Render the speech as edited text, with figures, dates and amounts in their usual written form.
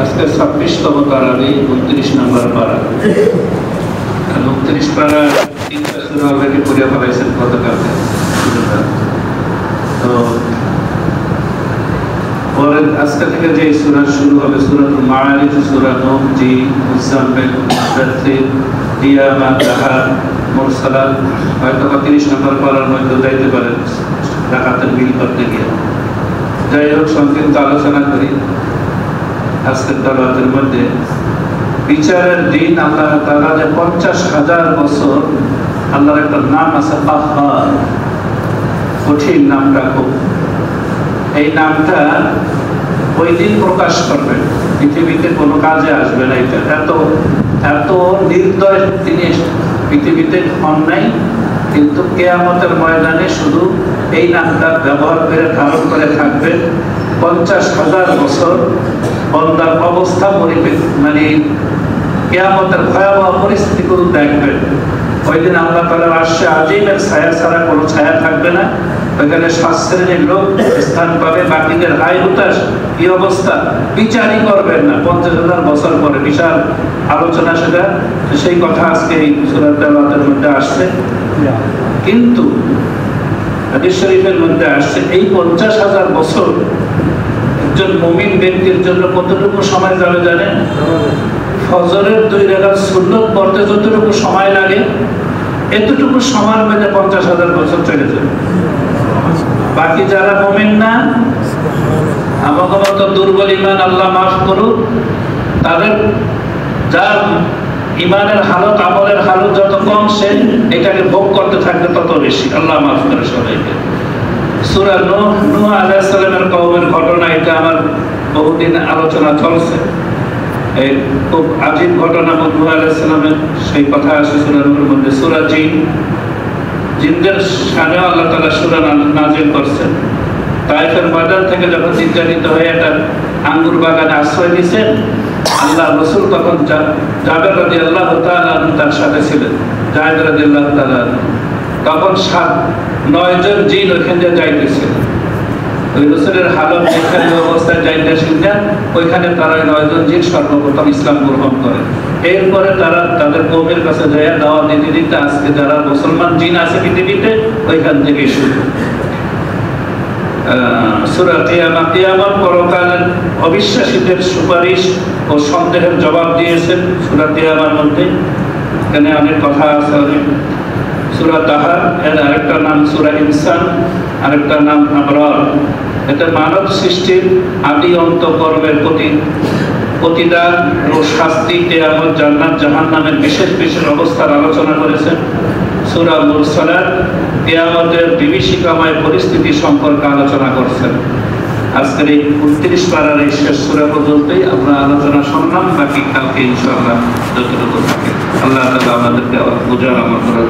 আজকে 26তম তারাবি 29 নম্বর পারা। 29 পারা 3টা সূরা অলরেডি পড়ে ফেলাইছেন গতকালকে। তো পরে আজকে থেকে যে সূরা শুরু হবে সূরাতুল মাআরিজ, সূরা নূহ, জিন, মুজাম্মিল, মুদাথথির, কিয়ামা, তাহা, মুরসালাত, হয়তো 30 নম্বর পারার মধ্যে যাইতে পারে রাকাতের মিল করতে গিয়ে। যাই হোক, সংক্ষিপ্ত আলোচনা করি। আজকের তেলাওয়াতের মধ্যে বিচারের দিন আল্লাহ তাআলা যে 50,000 বছর, আল্লাহর একটা নাম আছে কাহ্হার, কঠিন নামটা খুব। এই নামটা ওই দিন প্রকাশ করবে, পৃথিবীতে কোনো কাজে আসবে না। এটা এত এত নির্দয় তিনি পৃথিবীতে হন নাই, কিন্তু কিয়ামতের ময়দানে শুধু এই নামটা ব্যবহার করে ধারণ করে থাকবে 50,000 বছর। বন্দার অবস্থা মানে কিয়ামতের ভয়াবহ পরিস্থিতিগুলো দেখবেন। ওই দিন আল্লাহ তাআলার আরশে আজিমের ছায়া ছাড়া কোনো ছায়া থাকবে না। ওইখানে 7 শ্রেণীর লোক স্থান পাবে, বাকিদের হাই হুতাশ, কি অবস্থা, বিচারই করবেন না। 50,000 বছর পরে বিশাল আলোচনা, সেটা সেই কথা আজকে এই সূরা তেলাওয়াতের মধ্যে আসছে। কিন্তু হাদিস শরীফের মধ্যে আসছে এই 50,000 বছর একজন মুমিন ব্যক্তির জন্য কতটুকু সময় যাবে জানেন? ফজরের 2 রাকাত সুন্নত পড়তে যতটুকু সময় লাগে, এতটুকু সময়ের মধ্যে 50,000 বছর চলে যাবে। বাকি যারা মুমিন না, আমাদের মতো দুর্বল ঈমান, আল্লাহ মাফ করুক, তাদের যার ঈমানের হালত, আমলের হালত যত কম, সে এটাকে ভোগ করতে থাকবে তত বেশি। আল্লাহ মাফ করে সবাইকে। সূরা নূহ আলাইহিস সালামের কওমের ঘটনা, এটা আমার বহুদিন আলোচনা চলছে। এই খুব আজীব ঘটনা নূহ আলাইহিস সালামের, সেই কথা আছে সূরা নূহের মধ্যে। সূরা জিনদের শানে আল্লাহ তাআলা সূরা নাযিল করছেন। তায়েফের ময়দান থেকে যখন নির্যাতিত হয়ে একটা আঙ্গুর বাগানে আশ্রয় নিয়েছেন, আল্লাহ রাসূল তখন জাবের রাদিয়াল্লাহু তাআলা তার সাথে ছিলেন, জায়েদ রাদিয়াল্লাহু তাআলা। তখন 9 জন জিন ওইখান দিয়ে যাইতেছে। ওই রাসূলের হালত যেখানে অবস্থায় যাইতেছেন না, ওইখানে তারা 9 জন জিন সর্বপ্রথম ইসলাম গ্রহণ করে। এরপরে তারা তাদের কওমের কাছে যায় দাওয়াত দিতে দিতে আজকে যারা মুসলমান জিন আছে পৃথিবীতে, ওইখান থেকে শুরু। সূরা কিয়ামত পরকালের অবিশ্বাসীদের সুপারিশ ও সন্দেহের জবাব দিয়েছেন সূরা কিয়ামতের মধ্যে। এখানে অনেক কথা আছে। সূরা তাহা, এর আরেকটা নাম সূরা ইনসান, আরেকটা নাম আবরার। এটা মানব সৃষ্টির আদি অন্ত কর্মের প্রতিদান ও শাস্তি, কিয়ামত, জান্নাত, জাহান্নামের বিশেষ বিশেষ অবস্থার আলোচনা করেছেন। সূরা মুরসালাত কিয়ামতের বিভীষিকাময় পরিস্থিতি সম্পর্কে আলোচনা করছেন। আজকের এই 29 পারার এই শেষ সূরা পর্যন্তই আমরা আলোচনা শুনলাম। বাকি কালকে ইনশাআল্লাহ যতটুকু থাকে আল্লাহ তাআলা আমাদেরকে বুঝার আমল করার